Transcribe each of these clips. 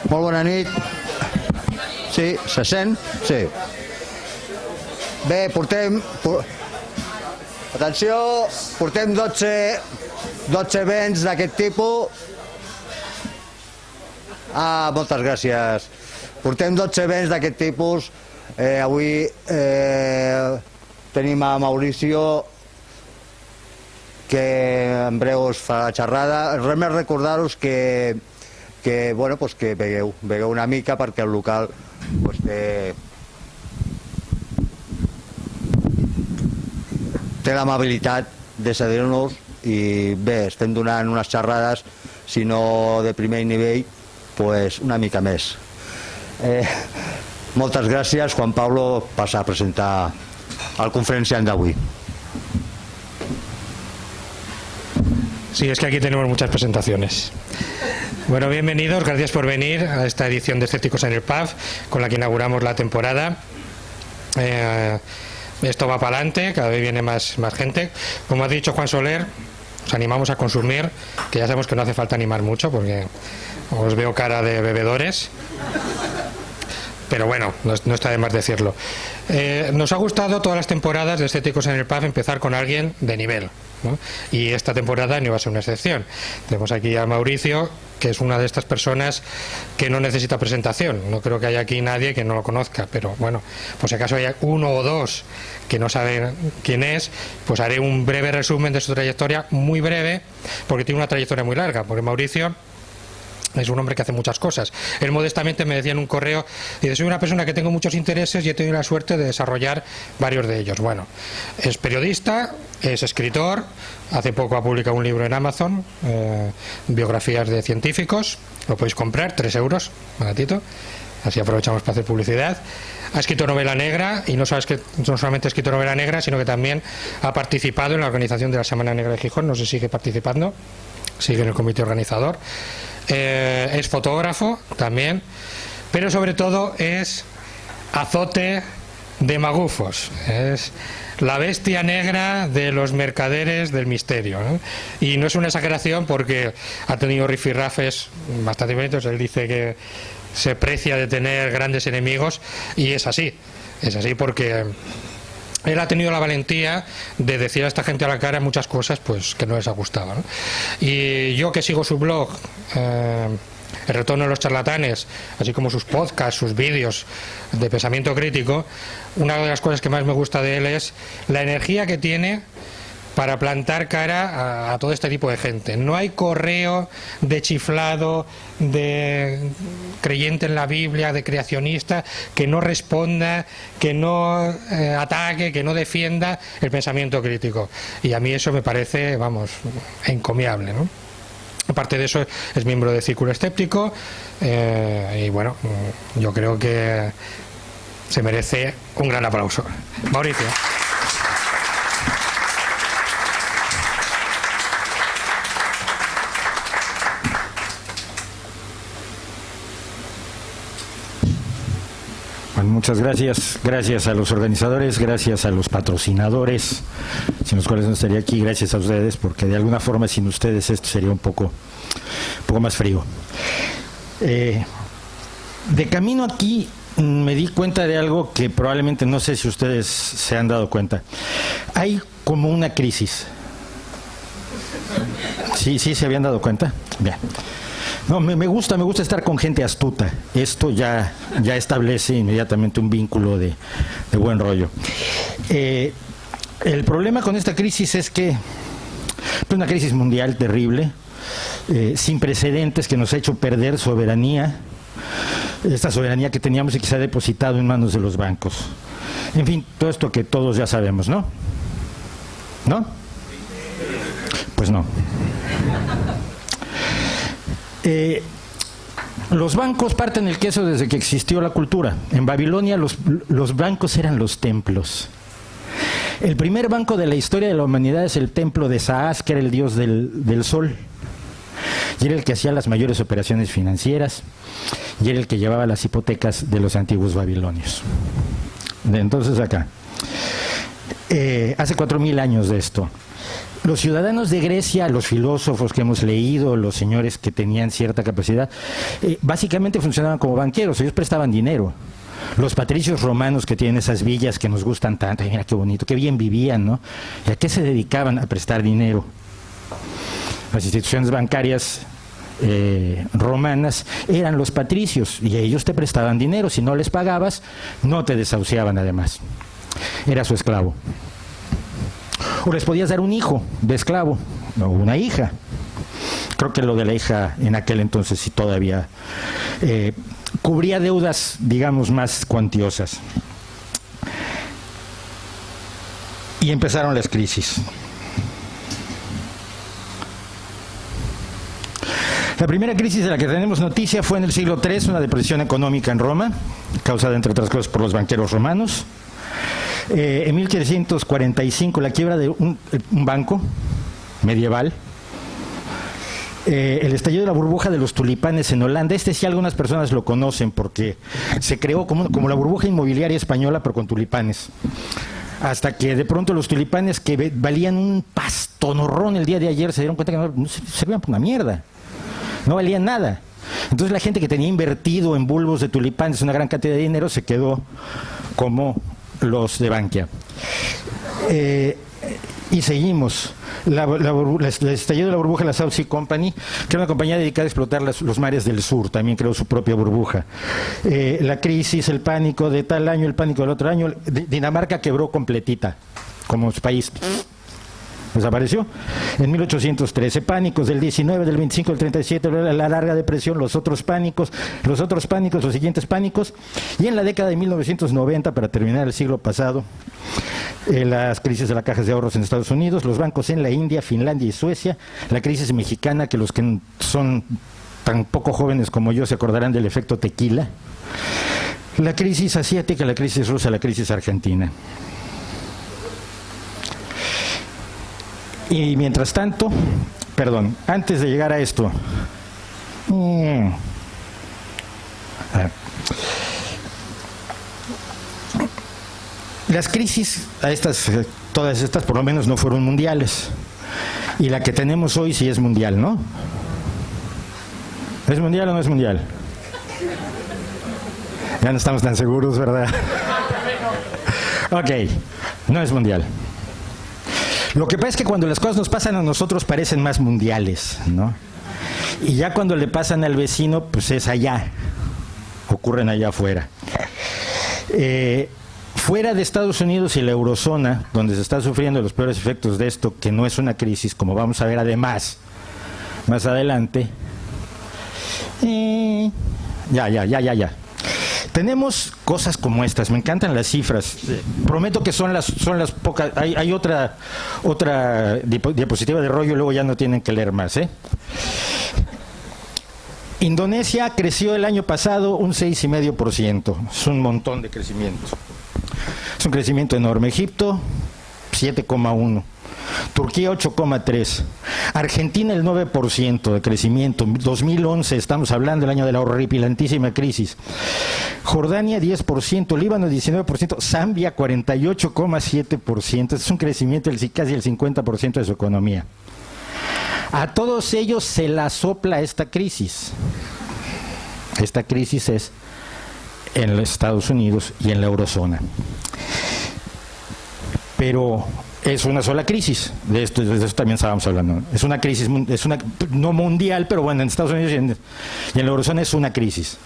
Molt bona nit. Sí, se sent? Sí. Bé, atenció, portem 12 events d'aquest tipus. Moltes gràcies. Portem 12 events d'aquest tipus. Avui tenim a Mauricio, que en breu us farà la xerrada. Res més recordar-vos que vegueu una mica, perquè el local té l'amabilitat de cedir-nos, i bé, estem donant unes xerrades, si no de primer nivell, una mica més. Moltes gràcies. Juan Pablo passa a presentar el conferenciant d'avui. Sí, es que aquí tenemos muchas presentaciones. Bueno, bienvenidos, gracias por venir a esta edición de Escépticos en el Pub, con la que inauguramos la temporada. Esto va para adelante, cada vez viene más gente. Como ha dicho Juan Soler, os animamos a consumir, que ya sabemos que no hace falta animar mucho, porque os veo cara de bebedores. Pero bueno, no está de más decirlo. Nos ha gustado todas las temporadas de Escépticos en el Pub empezar con alguien de nivel, ¿no? Y esta temporada no iba a ser una excepción. Tenemos aquí a Mauricio, que es una de estas personas que no necesita presentación. No creo que haya aquí nadie que no lo conozca, pero bueno, por si acaso hay uno o dos que no saben quién es, pues haré un breve resumen de su trayectoria, muy breve, porque tiene una trayectoria muy larga, porque Mauricio es un hombre que hace muchas cosas. Él modestamente me decía en un correo, dice: soy una persona que tengo muchos intereses y he tenido la suerte de desarrollar varios de ellos. Bueno, es periodista, es escritor, hace poco ha publicado un libro en Amazon, biografías de científicos, lo podéis comprar, 3 euros, baratito, así aprovechamos para hacer publicidad. Ha escrito novela negra, y no solamente ha escrito novela negra, sino que también ha participado en la organización de la Semana Negra de Gijón. No sé si sigue participando, sigue en el comité organizador. Es fotógrafo también, pero sobre todo es azote de magufos, es la bestia negra de los mercaderes del misterio, ¿no? Y no es una exageración, porque ha tenido rifirrafes bastante bonitos. Él dice que se precia de tener grandes enemigos, y es así porque él ha tenido la valentía de decir a esta gente a la cara muchas cosas que no les ha gustado, ¿no? Y yo, que sigo su blog, El Retorno de los Charlatanes, así como sus podcasts, sus vídeos de pensamiento crítico, una de las cosas que más me gusta de él es la energía que tiene para plantar cara a todo este tipo de gente. No hay correo de chiflado, de creyente en la Biblia, de creacionista, que no responda, que no ataque, que no defienda el pensamiento crítico. Y a mí eso me parece, encomiable, ¿no? Aparte de eso, es miembro del Círculo Escéptico, y bueno, yo creo que se merece un gran aplauso. Mauricio. Bueno, muchas gracias. Gracias a los organizadores, gracias a los patrocinadores, sin los cuales no estaría aquí. Gracias a ustedes, porque de alguna forma sin ustedes esto sería un poco más frío. De camino aquí me di cuenta de algo que probablemente, no sé si ustedes se han dado cuenta. Hay como una crisis. ¿Sí se habían dado cuenta? Bien. No, me gusta estar con gente astuta. Esto ya establece inmediatamente un vínculo de buen rollo. El problema con esta crisis es que es una crisis mundial terrible, sin precedentes, que nos ha hecho perder soberanía, esta soberanía que teníamos y que se ha depositado en manos de los bancos. En fin, todo esto que todos ya sabemos, ¿no? ¿No? Pues no. Los bancos parten el queso desde que existió la cultura. En Babilonia los bancos eran los templos. El primer banco de la historia de la humanidad es el templo de Saas, que era el dios del sol, y era el que hacía las mayores operaciones financieras, y era el que llevaba las hipotecas de los antiguos babilonios. Entonces acá, hace 4000 años de esto. Los ciudadanos de Grecia, los filósofos que hemos leído, los señores que tenían cierta capacidad, básicamente funcionaban como banqueros, ellos prestaban dinero. Los patricios romanos que tienen esas villas que nos gustan tanto, mira qué bonito, qué bien vivían, ¿no? ¿Y a qué se dedicaban? A prestar dinero. Las instituciones bancarias romanas eran los patricios y ellos te prestaban dinero. Si no les pagabas, no te desahuciaban además. Era su esclavo. O les podías dar un hijo de esclavo o una hija. Creo que lo de la hija en aquel entonces sí todavía cubría deudas, digamos, más cuantiosas. Y empezaron las crisis. La primera crisis de la que tenemos noticia fue en el siglo III, una depresión económica en Roma, causada entre otras cosas por los banqueros romanos. En 1345, la quiebra de un banco medieval. El estallido de la burbuja de los tulipanes en Holanda. Sí, algunas personas lo conocen porque se creó como la burbuja inmobiliaria española, pero con tulipanes. Hasta que de pronto los tulipanes que valían un pastonorrón el día de ayer se dieron cuenta que no servían para una mierda. No valían nada. Entonces la gente que tenía invertido en bulbos de tulipanes una gran cantidad de dinero se quedó como los de Bankia. Y seguimos. El estallido de la burbuja de la South Sea Company, que era una compañía dedicada a explotar los mares del sur, también creó su propia burbuja. La crisis, el pánico de tal año, el pánico del otro año. Dinamarca quebró completita como país. Desapareció. En 1813, pánicos del 19, del 25, del 37, la larga depresión, los otros pánicos, los siguientes pánicos. Y en la década de 1990, para terminar el siglo pasado, las crisis de las cajas de ahorros en Estados Unidos, los bancos en la India, Finlandia y Suecia, la crisis mexicana, que los que son tan poco jóvenes como yo se acordarán del efecto tequila, la crisis asiática, la crisis rusa, la crisis argentina. Y mientras tanto, antes de llegar a esto, las crisis, todas estas por lo menos no fueron mundiales. Y la que tenemos hoy sí es mundial, ¿no? ¿Es mundial o no es mundial? Ya no estamos tan seguros, ¿verdad? Ok, no es mundial. Lo que pasa es que cuando las cosas nos pasan a nosotros parecen más mundiales, ¿no? Y ya cuando le pasan al vecino, pues es allá, ocurren allá afuera. Fuera de Estados Unidos y la eurozona, donde se está sufriendo los peores efectos de esto, que no es una crisis, como vamos a ver además más adelante. Ya. Tenemos cosas como estas, me encantan las cifras. Prometo que son las pocas. Hay otra diapositiva de rollo, luego ya no tienen que leer más, ¿eh? Indonesia creció el año pasado un 6,5%. Es un montón de crecimiento. Es un crecimiento enorme. Egipto, 7,1%. Turquía 8,3%, Argentina el 9% de crecimiento, 2011 estamos hablando, el año de la horripilantísima crisis. Jordania 10%, Líbano 19%, Zambia 48,7%, es un crecimiento del casi el 50% de su economía. A todos ellos se la sopla esta crisis. Esta crisis es en los Estados Unidos y en la eurozona. Pero es una sola crisis, de esto también estábamos hablando. Es una crisis, no mundial, pero bueno, en Estados Unidos y en la eurozona es una crisis.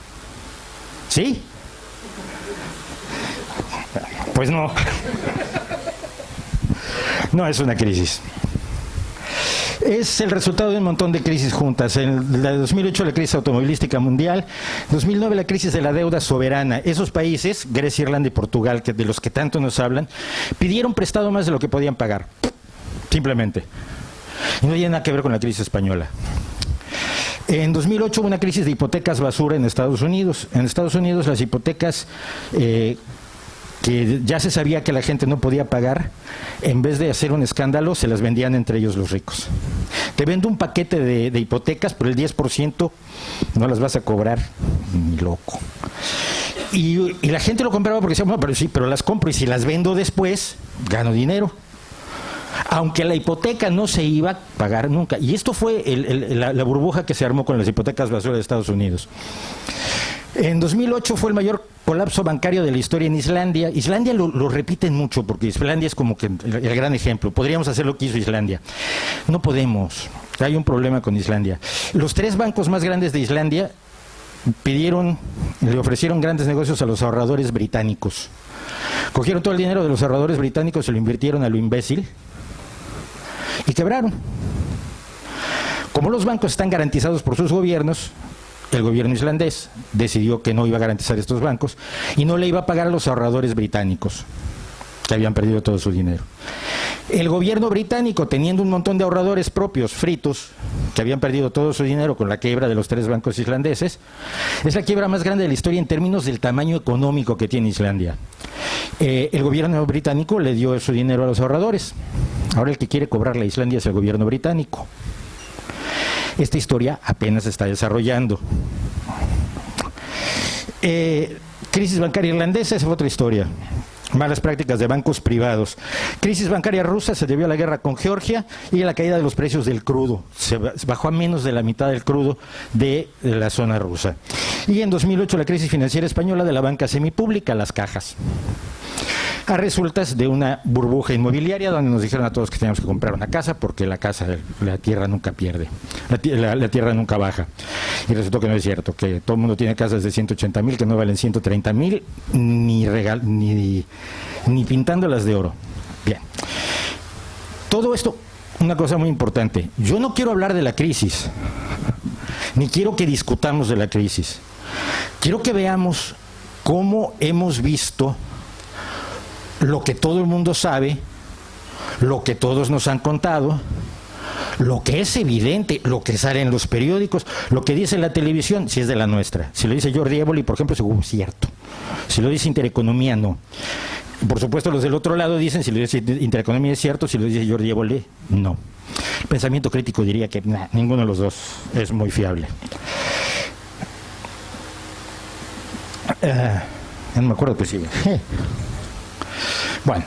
¿Sí? Pues no. No es una crisis. Es el resultado de un montón de crisis juntas. En la de 2008 la crisis automovilística mundial, 2009 la crisis de la deuda soberana. Esos países, Grecia, Irlanda y Portugal, de los que tanto nos hablan, pidieron prestado más de lo que podían pagar. Simplemente. Y no tiene nada que ver con la crisis española. En 2008 hubo una crisis de hipotecas basura en Estados Unidos. En Estados Unidos las hipotecas que ya se sabía que la gente no podía pagar, en vez de hacer un escándalo, se las vendían entre ellos los ricos. Te vendo un paquete de hipotecas por el 10%, no las vas a cobrar, ni loco. Y la gente lo compraba porque decía, bueno, pero sí, pero las compro y si las vendo después, gano dinero. aunque la hipoteca no se iba a pagar nunca. Y esto fue la burbuja que se armó con las hipotecas basura de Estados Unidos. En 2008 fue el mayor colapso bancario de la historia en Islandia. Islandia lo repiten mucho porque Islandia es como que el gran ejemplo. Podríamos hacer lo que hizo Islandia. No podemos. Hay un problema con Islandia. Los 3 bancos más grandes de Islandia le ofrecieron grandes negocios a los ahorradores británicos. Cogieron todo el dinero de los ahorradores británicos, se lo invirtieron a lo imbécil y quebraron. Como los bancos están garantizados por sus gobiernos, el gobierno islandés decidió que no iba a garantizar estos bancos y no le iba a pagar a los ahorradores británicos, que habían perdido todo su dinero. El gobierno británico, teniendo un montón de ahorradores propios, fritos, que habían perdido todo su dinero con la quiebra de los 3 bancos islandeses, es la quiebra más grande de la historia en términos del tamaño económico que tiene Islandia. El gobierno británico le dio su dinero a los ahorradores. Ahora el que quiere cobrarle a Islandia es el gobierno británico. Esta historia apenas se está desarrollando. Crisis bancaria irlandesa es otra historia. Malas prácticas de bancos privados. Crisis bancaria rusa se debió a la guerra con Georgia y a la caída de los precios del crudo. Se bajó a menos de la mitad del crudo de la zona rusa. Y en 2008 la crisis financiera española de la banca semipública, las cajas. A resultas de una burbuja inmobiliaria donde nos dijeron a todos que teníamos que comprar una casa porque la tierra nunca pierde, la tierra nunca baja. Y resultó que no es cierto, que todo el mundo tiene casas de 180,000 que no valen 130,000 ni pintándolas de oro. Bien. Todo esto, una cosa muy importante, yo no quiero hablar de la crisis, ni quiero que discutamos de la crisis. Quiero que veamos cómo hemos visto lo que todo el mundo sabe, lo que todos nos han contado, lo que es evidente, lo que sale en los periódicos, lo que dice la televisión, si es de la nuestra. Si lo dice Jordi Évole, por ejemplo, seguro es cierto. Si lo dice Intereconomía, no. Por supuesto, los del otro lado dicen, si lo dice Intereconomía es cierto, si lo dice Jordi Évole, no. El pensamiento crítico diría que ninguno de los dos es muy fiable. No me acuerdo que sigue. Bueno,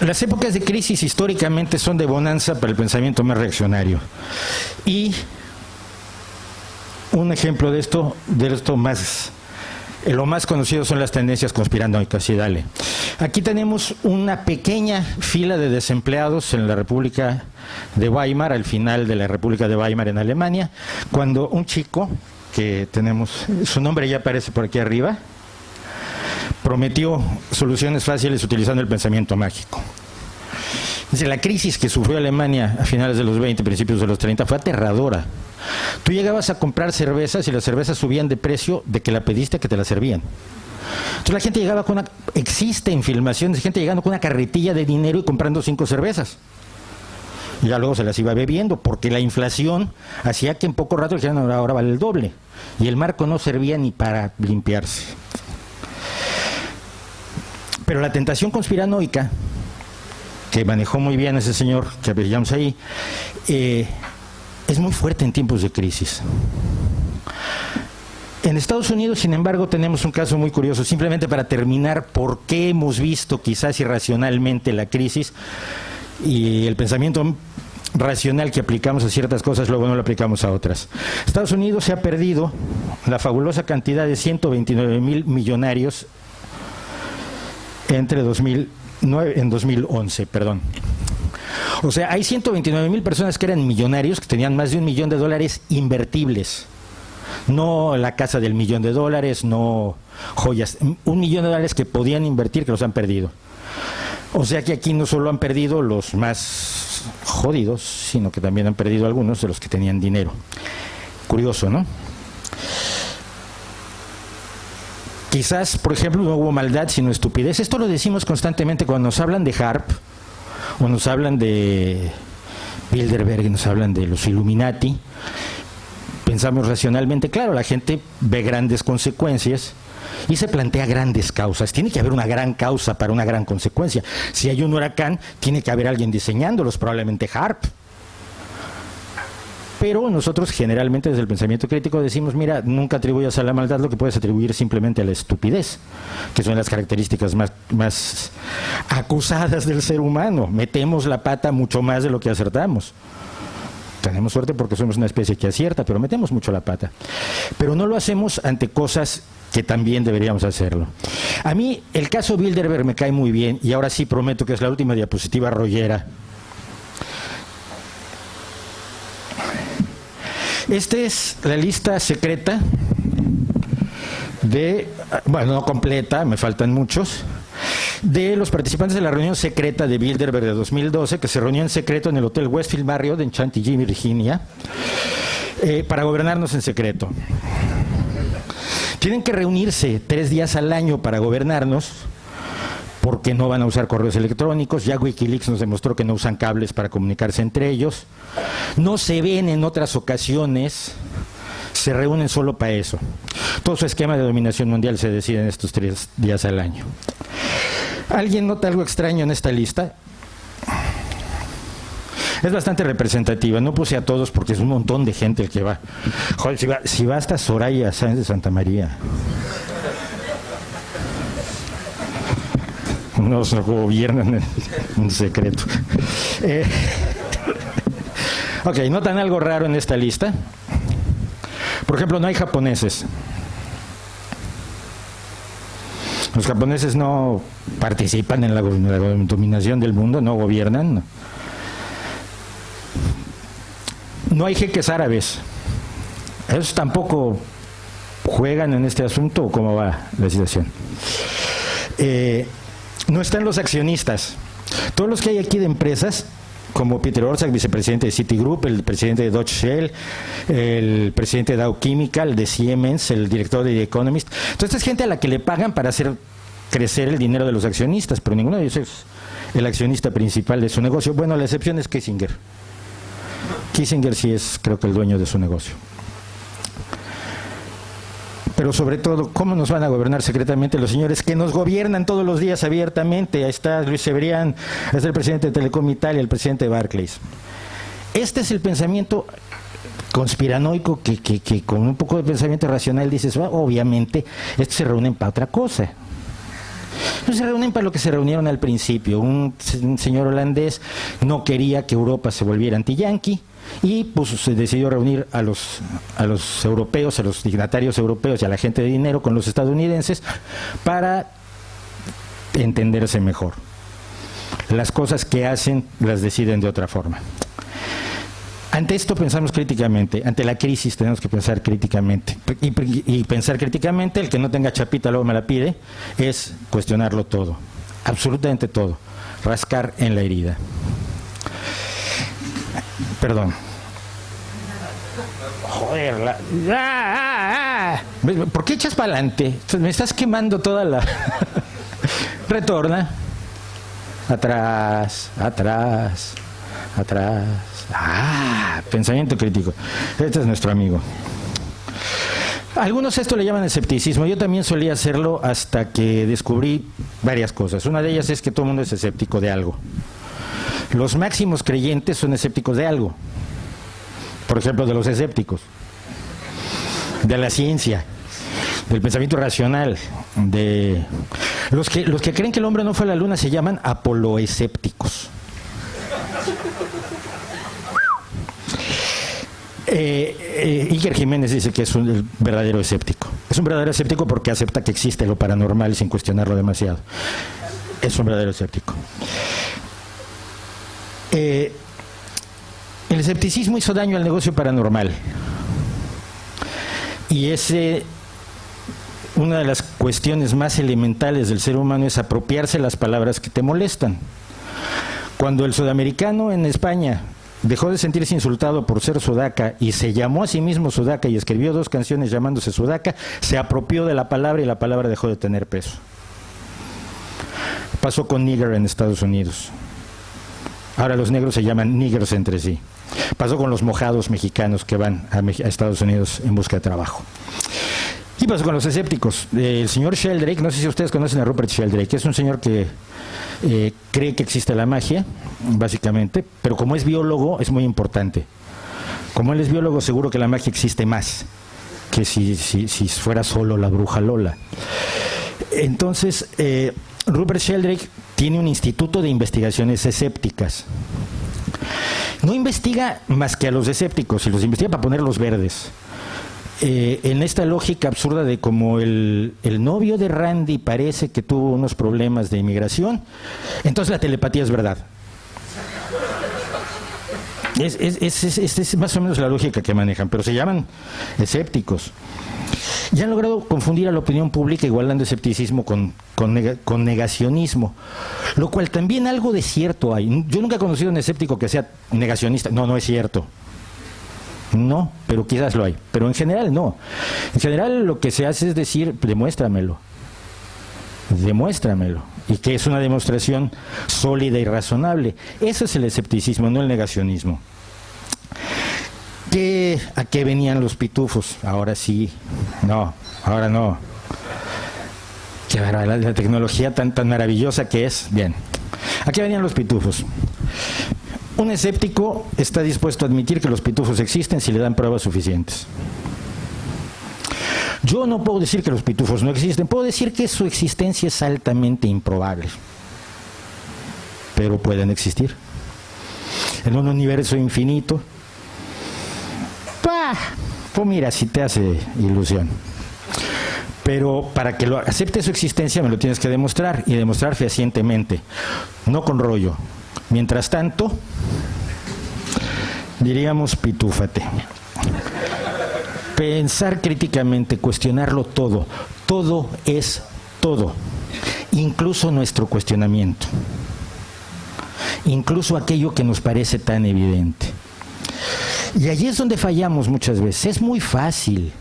las épocas de crisis históricamente son de bonanza para el pensamiento más reaccionario. Y un ejemplo de esto más, lo más conocido son las tendencias conspiranoicas. Y dale. Aquí tenemos una pequeña fila de desempleados en la República de Weimar, al final de la República de Weimar en Alemania, cuando un chico que tenemos, su nombre ya aparece por aquí arriba, prometió soluciones fáciles utilizando el pensamiento mágico. Dice, la crisis que sufrió Alemania a finales de los 20, principios de los 30 fue aterradora. Tú llegabas a comprar cervezas y las cervezas subían de precio de que la pediste a que te la servían. Entonces la gente llegaba con existen filmaciones de gente llegando con una carretilla de dinero y comprando 5 cervezas. Y ya luego se las iba bebiendo, porque la inflación hacía que en poco rato dijeran, ahora vale el doble. Y el marco no servía ni para limpiarse. Pero la tentación conspiranoica, que manejó muy bien ese señor que veíamos ahí, es muy fuerte en tiempos de crisis. En Estados Unidos, sin embargo, tenemos un caso muy curioso, simplemente para terminar, por qué hemos visto quizás irracionalmente la crisis y el pensamiento racional que aplicamos a ciertas cosas, luego no lo aplicamos a otras. Estados Unidos se ha perdido la fabulosa cantidad de 129,000 millonarios entre 2011, perdón. O sea, hay 129,000 personas que eran millonarios, que tenían más de $1 millón invertibles. No la casa del $1 millón, no joyas. $1 millón que podían invertir, que los han perdido. O sea que aquí no solo han perdido los más jodidos, sino que también han perdido algunos de los que tenían dinero. Curioso, ¿no? Quizás, por ejemplo, no hubo maldad, sino estupidez. Esto lo decimos constantemente cuando nos hablan de Harp, o nos hablan de Bilderberg, nos hablan de los Illuminati. Pensamos racionalmente, claro, la gente ve grandes consecuencias y se plantea grandes causas. Tiene que haber una gran causa para una gran consecuencia. Si hay un huracán, tiene que haber alguien diseñándolos, probablemente Harp. Pero nosotros generalmente desde el pensamiento crítico decimos, mira, nunca atribuyas a la maldad lo que puedes atribuir simplemente a la estupidez, que son las características más acusadas del ser humano. Metemos la pata mucho más de lo que acertamos. Tenemos suerte porque somos una especie que acierta, pero metemos mucho la pata. Pero no lo hacemos ante cosas que también deberíamos hacerlo. A mí el caso Bilderberg me cae muy bien, y ahora sí prometo que es la última diapositiva rollera. Esta es la lista secreta de, bueno, no completa, me faltan muchos, de los participantes de la reunión secreta de Bilderberg de 2012, que se reunió en secreto en el Hotel Westfield Marriott en Chantilly, Virginia, para gobernarnos en secreto. Tienen que reunirse 3 días al año para gobernarnos, porque no van a usar correos electrónicos. Ya Wikileaks nos demostró que no usan cables para comunicarse entre ellos. No se ven en otras ocasiones, se reúnen solo para eso. Todo su esquema de dominación mundial se decide en estos 3 días al año. ¿Alguien nota algo extraño en esta lista? Es bastante representativa, no puse a todos porque es un montón de gente el que va. Joder, si va hasta Soraya Sáenz de Santa María. Nos gobiernan en secreto. Ok, ¿notan algo raro en esta lista? Por ejemplo, no hay japoneses. Los japoneses no participan en la dominación del mundo, no gobiernan. No hay jeques árabes. Ellos tampoco juegan en este asunto, ¿o cómo va la situación? No están los accionistas. Todos los que hay aquí de empresas, como Peter Orszag, vicepresidente de Citigroup, el presidente de Dutch Shell, el presidente de Dow Chemical, de Siemens, el director de The Economist. Entonces, esta es gente a la que le pagan para hacer crecer el dinero de los accionistas, pero ninguno de ellos es el accionista principal de su negocio. Bueno, la excepción es Kissinger. Kissinger sí es, creo que, el dueño de su negocio. Pero sobre todo, ¿cómo nos van a gobernar secretamente los señores que nos gobiernan todos los días abiertamente? Ahí está Luis Cebrián, es el presidente de Telecom Italia, el presidente de Barclays. Este es el pensamiento conspiranoico que con un poco de pensamiento racional dices, obviamente, estos se reúnen para otra cosa. No se reúnen para lo que se reunieron al principio. Un señor holandés no quería que Europa se volviera anti-yanqui y pues se decidió reunir a los europeos, a los dignatarios europeos y a la gente de dinero con los estadounidenses para entenderse mejor. Las cosas que hacen las deciden de otra forma. Ante esto pensamos críticamente, ante la crisis tenemos que pensar críticamente. Y pensar críticamente, el que no tenga chapita luego me la pide, es cuestionarlo todo, absolutamente todo, rascar en la herida. Perdón. Joder, ¿por qué echas para adelante? Me estás quemando toda la... Retorna. Atrás, atrás, atrás. Pensamiento crítico. Este es nuestro amigo. Algunos esto le llaman escepticismo. Yo también solía hacerlo hasta que descubrí varias cosas. Una de ellas es que todo el mundo es escéptico de algo. Los máximos creyentes son escépticos de algo. Por ejemplo, de los escépticos, de la ciencia, del pensamiento racional, de los que creen que el hombre no fue a la luna se llaman apoloescépticos. Iker Jiménez dice que es un verdadero escéptico. Es un verdadero escéptico porque acepta que existe lo paranormal sin cuestionarlo demasiado. Es un verdadero escéptico. El escepticismo hizo daño al negocio paranormal. Y una de las cuestiones más elementales del ser humano es apropiarse las palabras que te molestan. Cuando el sudamericano en España dejó de sentirse insultado por ser sudaca y se llamó a sí mismo sudaca y escribió 2 canciones llamándose sudaca, se apropió de la palabra y la palabra dejó de tener peso. Pasó con nigger en Estados Unidos. Ahora los negros se llaman niggers entre sí. Pasó con los mojados mexicanos que van a Estados Unidos en busca de trabajo. Y pasó con los escépticos. El señor Sheldrake, no sé si ustedes conocen a Rupert Sheldrake, es un señor que cree que existe la magia, básicamente, pero como es biólogo es muy importante. Como él es biólogo, seguro que la magia existe más que si fuera solo la bruja Lola. Entonces, Rupert Sheldrake tiene un instituto de investigaciones escépticas. No investiga más que a los escépticos, y los investiga para ponerlos verdes. En esta lógica absurda de como el novio de Randy parece que tuvo unos problemas de inmigración, entonces la telepatía es verdad. Es más o menos la lógica que manejan, pero se llaman escépticos. Y han logrado confundir a la opinión pública igualando escepticismo con negacionismo, lo cual también algo de cierto hay. Yo nunca he conocido a un escéptico que sea negacionista. No es cierto. No, pero quizás lo hay. Pero en general no. En general lo que se hace es decir, demuéstramelo. Y que es una demostración sólida y razonable. Eso es el escepticismo, no el negacionismo. ¿A qué venían los pitufos? Ahora sí. No, ahora no. Qué barbaridad, la tecnología tan maravillosa que es. Bien. ¿A qué venían los pitufos? Un escéptico está dispuesto a admitir que los pitufos existen si le dan pruebas suficientes. Yo no puedo decir que los pitufos no existen, puedo decir que su existencia es altamente improbable. Pero pueden existir. En un universo infinito, pues mira, si te hace ilusión. Pero para que lo acepte su existencia me lo tienes que demostrar, y demostrar fehacientemente, no con rollo. Mientras tanto, diríamos pitúfate. Pensar críticamente, cuestionarlo todo. Todo es todo. Incluso nuestro cuestionamiento. Incluso aquello que nos parece tan evidente. Y allí es donde fallamos muchas veces. Es muy fácil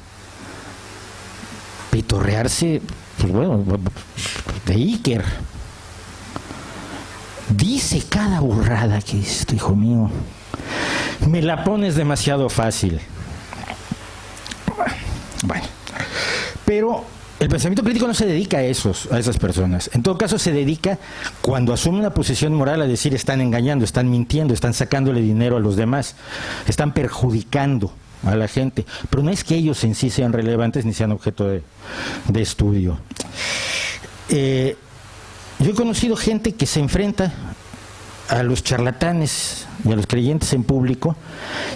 pitorrearse, pues bueno, de Iker. Dice cada burrada que esto, hijo mío. Me la pones demasiado fácil. Bueno, pero el pensamiento crítico no se dedica a esas personas. En todo caso, se dedica, cuando asume una posición moral, a decir: están engañando, están mintiendo, están sacándole dinero a los demás, están perjudicando a la gente. Pero no es que ellos en sí sean relevantes ni sean objeto de estudio. Yo he conocido gente que se enfrenta a los charlatanes y a los creyentes en público,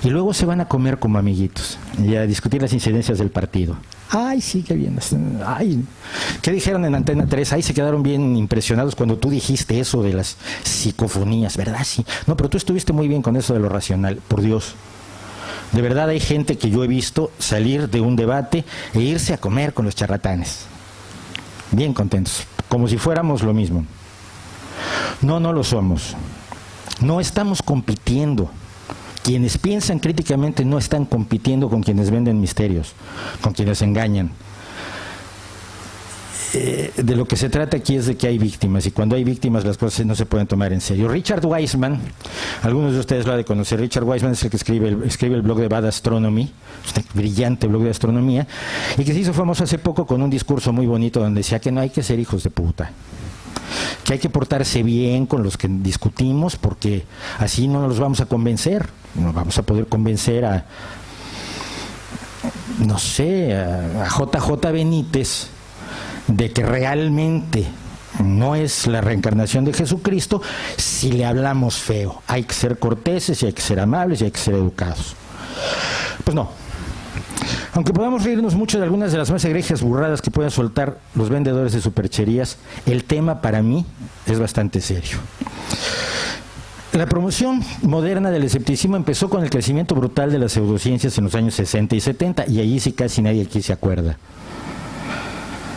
y luego se van a comer como amiguitos y a discutir las incidencias del partido. Ay, sí, qué bien. Ay, ¿qué dijeron en Antena 3? Ay, se quedaron bien impresionados cuando tú dijiste eso de las psicofonías, ¿verdad? Sí. No, pero tú estuviste muy bien con eso de lo racional, por Dios. De verdad hay gente que yo he visto salir de un debate e irse a comer con los charlatanes. Bien contentos, como si fuéramos lo mismo. No lo somos. No estamos compitiendo. Quienes piensan críticamente no están compitiendo con quienes venden misterios, con quienes engañan. De lo que se trata aquí es de que hay víctimas, y cuando hay víctimas las cosas no se pueden tomar en serio. Richard Wiseman, algunos de ustedes lo han de conocer. Richard Wiseman es el que escribe el blog de Bad Astronomy, un brillante blog de astronomía, y que se hizo famoso hace poco con un discurso muy bonito donde decía que no hay que ser hijos de puta, que hay que portarse bien con los que discutimos, porque así no los vamos a convencer. No vamos a poder convencer a JJ Benítez de que realmente no es la reencarnación de Jesucristo si le hablamos feo. Hay que ser corteses, y hay que ser amables, y hay que ser educados. Pues no. Aunque podamos reírnos mucho de algunas de las más egregias burradas que puedan soltar los vendedores de supercherías, el tema para mí es bastante serio. La promoción moderna del escepticismo empezó con el crecimiento brutal de las pseudociencias en los años 60 y 70, y allí sí casi nadie aquí se acuerda.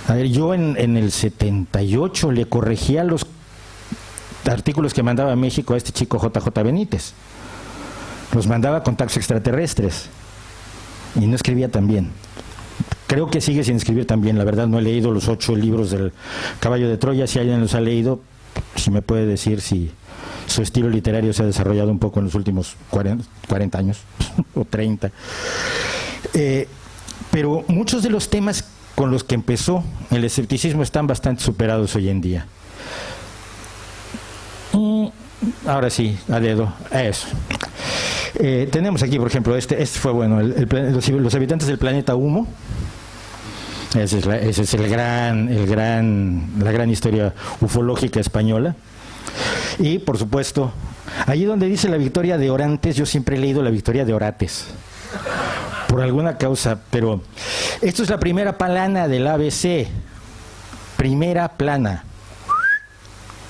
A ver, yo en el 78 le corregía los artículos que mandaba a México a este chico JJ Benítez. Los mandaba a contactos extraterrestres. Y no escribía tan bien. Creo que sigue sin escribir tan bien. La verdad no he leído los 8 libros del Caballo de Troya. Si alguien los ha leído, si me puede decir si su estilo literario se ha desarrollado un poco en los últimos 40 años o 30. Pero muchos de los temas con los que empezó el escepticismo están bastante superados hoy en día. Ahora sí, a dedo, eso. Tenemos aquí, por ejemplo, este fue bueno, los habitantes del planeta Humo. Ese es la gran historia ufológica española. Y, por supuesto, allí donde dice la victoria de Orantes, yo siempre he leído la victoria de Orates, por alguna causa, pero esto es la primera plana del ABC. Primera plana.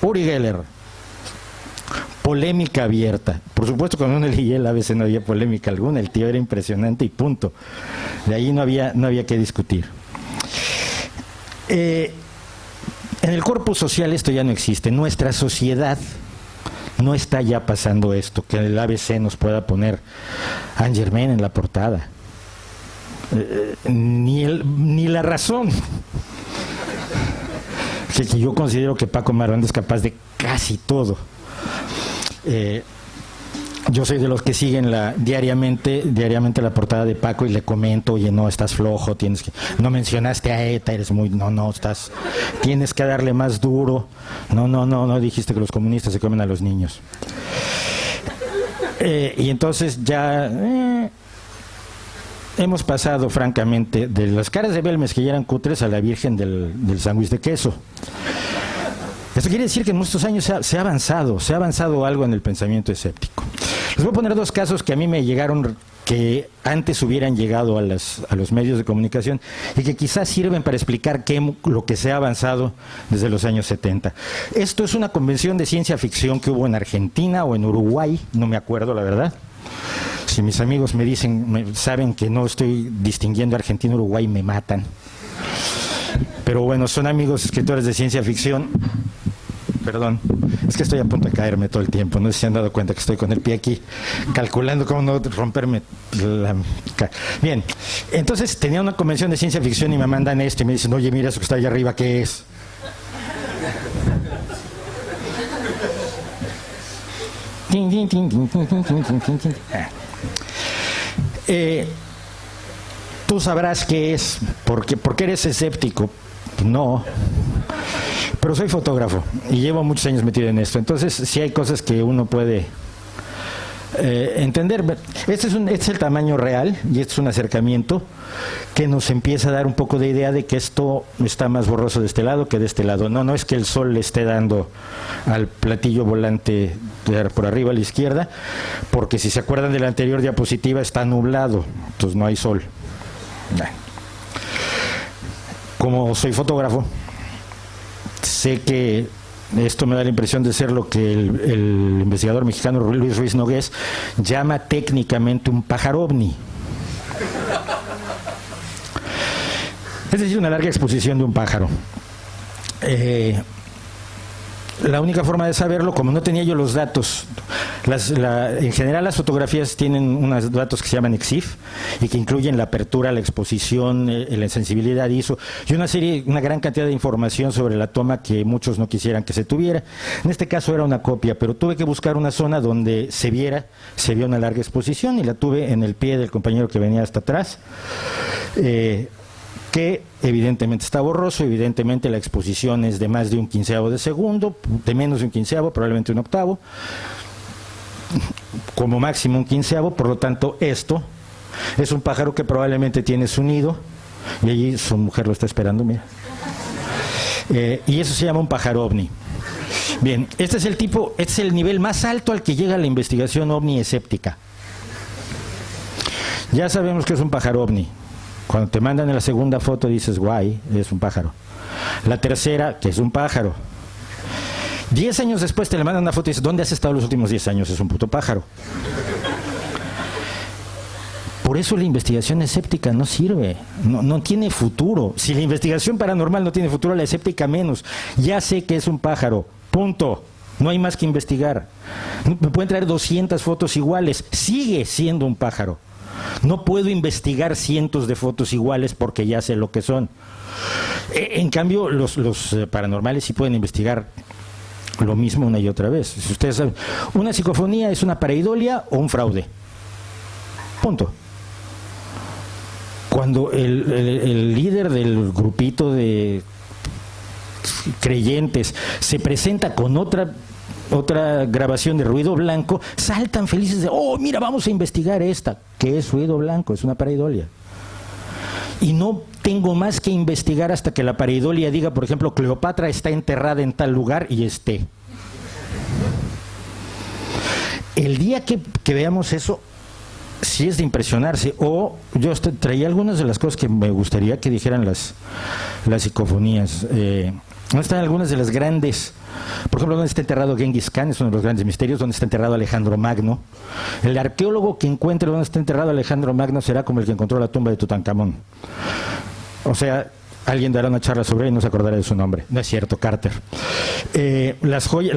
Uri Geller. Polémica abierta. Por supuesto, cuando uno leía el ABC no había polémica alguna, el tío era impresionante y punto. De ahí no había que discutir. En el corpus social esto ya no existe. Nuestra sociedad no está ya pasando esto, que el ABC nos pueda poner Saint Germain en la portada. Ni La Razón. Que yo considero que Paco Marrón es capaz de casi todo. Yo soy de los que siguen diariamente la portada de Paco y le comento, oye, no, estás flojo, no mencionaste a ETA, tienes que darle más duro, no dijiste que los comunistas se comen a los niños. Y entonces ya hemos pasado, francamente, de las caras de Belmes, que ya eran cutres, a la Virgen del sándwich de queso. Esto quiere decir que en estos años se ha avanzado algo en el pensamiento escéptico. Les voy a poner dos casos que a mí me llegaron, que antes hubieran llegado a los medios de comunicación y que quizás sirven para explicar lo que se ha avanzado desde los años 70. Esto es una convención de ciencia ficción que hubo en Argentina o en Uruguay, no me acuerdo la verdad. Si mis amigos saben que no estoy distinguiendo Argentina y Uruguay, me matan. Pero bueno, son amigos escritores de ciencia ficción. Perdón, es que estoy a punto de caerme todo el tiempo. No sé si se han dado cuenta que estoy con el pie aquí, calculando cómo no romperme Bien, entonces tenía una convención de ciencia ficción y me mandan esto y me dicen, oye, mira eso que está allá arriba, ¿qué es? Tú sabrás qué es, porque eres escéptico. No, pero soy fotógrafo y llevo muchos años metido en esto, entonces sí hay cosas que uno puede entender. Este es el tamaño real y este es un acercamiento que nos empieza a dar un poco de idea de que esto está más borroso de este lado que de este lado. No es que el sol le esté dando al platillo volante por arriba a la izquierda, porque si se acuerdan de la anterior diapositiva está nublado, entonces no hay sol. Como soy fotógrafo, sé que esto me da la impresión de ser lo que el investigador mexicano Luis Ruiz Nogués llama técnicamente un pájaro ovni. Es decir, una larga exposición de un pájaro. La única forma de saberlo, como no tenía yo los datos, en general las fotografías tienen unos datos que se llaman EXIF y que incluyen la apertura, la exposición, la sensibilidad ISO y una gran cantidad de información sobre la toma que muchos no quisieran que se tuviera. En este caso era una copia, pero tuve que buscar una zona donde se vio una larga exposición y la tuve en el pie del compañero que venía hasta atrás. Que evidentemente está borroso, evidentemente la exposición es de más de un quinceavo de segundo, de menos de un quinceavo, probablemente un octavo, como máximo un quinceavo, por lo tanto esto es un pájaro que probablemente tiene su nido, y allí su mujer lo está esperando, mira. Y eso se llama un pájaro ovni. Bien, este es el nivel más alto al que llega la investigación ovni escéptica. Ya sabemos que es un pájaro ovni. Cuando te mandan en la segunda foto dices, guay, es un pájaro. La tercera, que es un pájaro. 10 años después te le mandan una foto y dices, ¿dónde has estado los últimos 10 años? Es un puto pájaro. Por eso la investigación escéptica no sirve, no tiene futuro. Si la investigación paranormal no tiene futuro, la escéptica menos. Ya sé que es un pájaro, punto. No hay más que investigar. Me pueden traer 200 fotos iguales, sigue siendo un pájaro. No puedo investigar cientos de fotos iguales porque ya sé lo que son. En cambio, los paranormales sí pueden investigar lo mismo una y otra vez. Si ustedes saben, una psicofonía es una pareidolia o un fraude. Punto. Cuando el líder del grupito de creyentes se presenta con otra otra grabación de Ruido Blanco, saltan felices de, oh, mira, vamos a investigar esta. ¿Qué es Ruido Blanco? Es una pareidolia. Y no tengo más que investigar hasta que la pareidolia diga, por ejemplo, Cleopatra está enterrada en tal lugar y esté. El día que veamos eso, sí es de impresionarse. O yo traía algunas de las cosas que me gustaría que dijeran las psicofonías. ¿Dónde están algunas de las grandes? Por ejemplo, ¿dónde está enterrado Genghis Khan? Es uno de los grandes misterios. ¿Dónde está enterrado Alejandro Magno? El arqueólogo que encuentre dónde está enterrado Alejandro Magno será como el que encontró la tumba de Tutankamón. O sea, alguien dará una charla sobre él y no se acordará de su nombre. No es cierto, Carter. Las joyas,